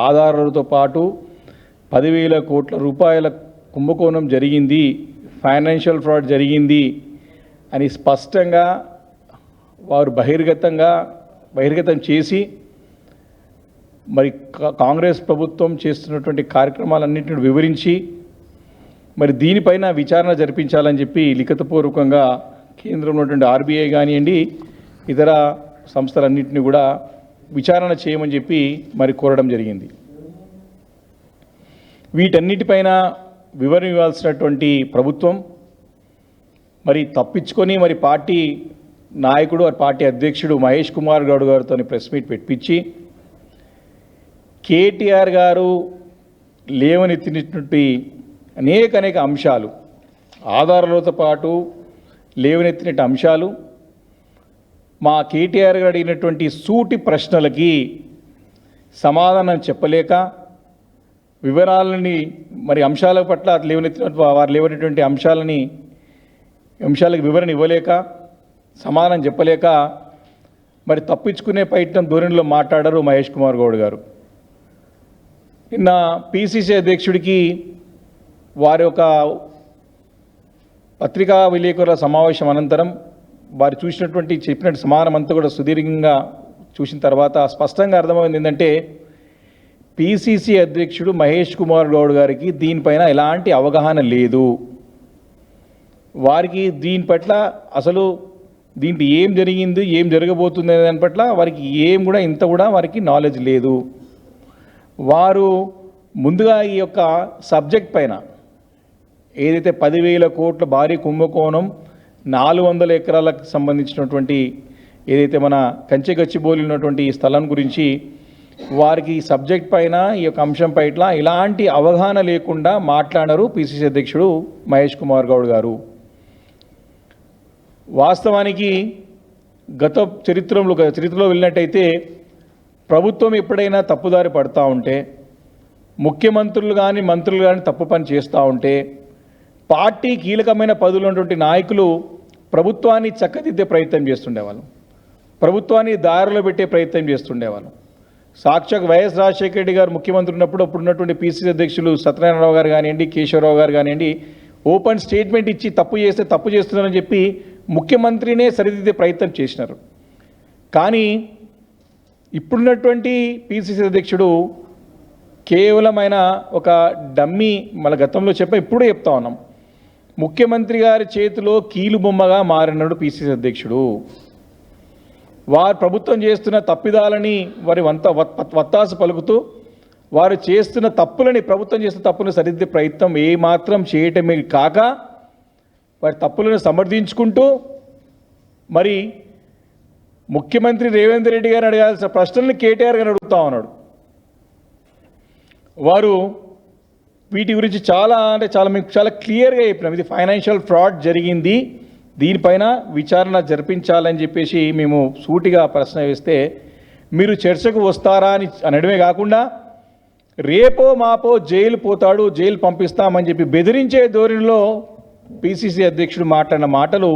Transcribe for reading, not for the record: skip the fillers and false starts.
ఆధారాలతో పాటు 10,000 కోట్ల రూపాయల కుంభకోణం జరిగింది, ఫైనాన్షియల్ ఫ్రాడ్ జరిగింది అని స్పష్టంగా వారు బహిర్గతం చేసి మరి కాంగ్రెస్ ప్రభుత్వం చేస్తున్నటువంటి కార్యక్రమాలన్నింటిని వివరించి మరి దీనిపైన విచారణ జరిపించాలని చెప్పి లిఖితపూర్వకంగా కేంద్రంలో ఉన్నటువంటి ఆర్బీఐ కానివ్వండి ఇతర సంస్థలన్నింటినీ కూడా విచారణ చేయమని చెప్పి మరి కోరడం జరిగింది. వీటన్నిటిపైన వివరణ ఇవ్వాల్సినటువంటి ప్రభుత్వం మరి తప్పించుకొని మరి పార్టీ నాయకుడు పార్టీ అధ్యక్షుడు మహేష్ కుమార్ గౌడ్ గారితో ప్రెస్ మీట్ పెట్టించి కేటీఆర్ గారు లేవనెత్తినటువంటి అనేక అంశాలు, ఆధారాలతో పాటు లేవనెత్తినటువంటి అంశాలు, మా కేటీఆర్ గారు అడిగినటువంటి సూటి ప్రశ్నలకి సమాధానం చెప్పలేక వివరాలని మరి అంశాల పట్ల వారు లేవనటువంటి అంశాలకు వివరణ ఇవ్వలేక సమాధానం చెప్పలేక మరి తప్పించుకునే ప్రయత్నం ధోరణిలో మాట్లాడారు మహేష్ కుమార్ గౌడ్ గారు. నిన్న పిసిసి అధ్యక్షుడికి వారి యొక్క పత్రికా విలేకరుల సమావేశం అనంతరం వారు చెప్పినట్టు సమాధానం అంతా కూడా సుదీర్ఘంగా చూసిన తర్వాత స్పష్టంగా అర్థమైంది ఏంటంటే పిసిసి అధ్యక్షుడు మహేష్ కుమార్ గౌడ్ గారికి దీనిపైన ఎలాంటి అవగాహన లేదు. వారికి దీని పట్ల అసలు దీంట్లో ఏం జరిగింది, ఏం జరగబోతుంది అనే దాని పట్ల వారికి ఇంత కూడా వారికి నాలెడ్జ్ లేదు. వారు ముందుగా ఈ యొక్క సబ్జెక్ట్ పైన ఏదైతే 10,000 కోట్ల భారీ కుంభకోణం 400 ఎకరాలకు సంబంధించినటువంటి ఏదైతే మన కంచెగచ్చిబౌలి ఉన్నటువంటి ఈ స్థలం గురించి వారికి ఈ సబ్జెక్ట్ పైన ఈ యొక్క అంశం పైన ఇలాంటి అవగాహన లేకుండా మాట్లాడారు పిసిసి అధ్యక్షుడు మహేష్ కుమార్ గౌడ్ గారు. వాస్తవానికి చరిత్రలో వెళ్ళినట్టయితే ప్రభుత్వం ఎప్పుడైనా తప్పుదారి పడుతూ ఉంటే, ముఖ్యమంత్రులు కానీ మంత్రులు కానీ తప్పు పని చేస్తూ ఉంటే పార్టీ కీలకమైన పదవులు ఉన్నటువంటి నాయకులు ప్రభుత్వాన్ని చక్కదిద్దే ప్రయత్నం చేస్తుండేవాళ్ళు, ప్రభుత్వాన్ని దారిలో పెట్టే ప్రయత్నం చేస్తుండేవాళ్ళు. సాక్షాత్ వైఎస్ రాజశేఖర రెడ్డి గారు ముఖ్యమంత్రి ఉన్నప్పుడు అప్పుడున్నటువంటి పిసిసి అధ్యక్షులు సత్యనారాయణరావు గారు కానివ్వండి, కేశవరావు గారు కానివ్వండి ఓపెన్ స్టేట్మెంట్ ఇచ్చి తప్పు చేస్తే తప్పు చేస్తున్నారని చెప్పి ముఖ్యమంత్రినే సరిదిద్దే ప్రయత్నం చేసినారు. కానీ ఇప్పుడున్నటువంటి పిసిసి అధ్యక్షుడు కేవలమైన ఒక డమ్మీ, మన గతంలో ఇప్పుడు చెప్తా ఉన్నాం, ముఖ్యమంత్రి గారి చేతిలో కీలుబొమ్మగా మారినాడు పిసిసి అధ్యక్షుడు. వారు ప్రభుత్వం చేస్తున్న తప్పిదాలని వారి వత్తాసు పలుకుతూ వారు చేస్తున్న తప్పులని, ప్రభుత్వం చేస్తున్న తప్పులను సరిదిద్దే ప్రయత్నం ఏమాత్రం చేయటమే కాక వారి తప్పులను సమర్థించుకుంటూ మరి ముఖ్యమంత్రి రేవంత్ రెడ్డి గారు అడగాల్సిన ప్రశ్నలను కేటీఆర్ గారు అడుగుతా ఉన్నాడు. వారు వీటి గురించి చాలా క్లియర్గా చెప్పినాం, ఇది ఫైనాన్షియల్ ఫ్రాడ్ జరిగింది, దీనిపైన విచారణ జరిపించాలని చెప్పేసి మేము సూటిగా ప్రశ్న వేస్తే మీరు చర్చకు వస్తారా అని అనడమే కాకుండా రేపో మాపో జైలు పోతాడు, జైలు పంపిస్తామని చెప్పి బెదిరించే ధోరణిలో పిసిసి అధ్యక్షుడు మాట్లాడిన మాటలు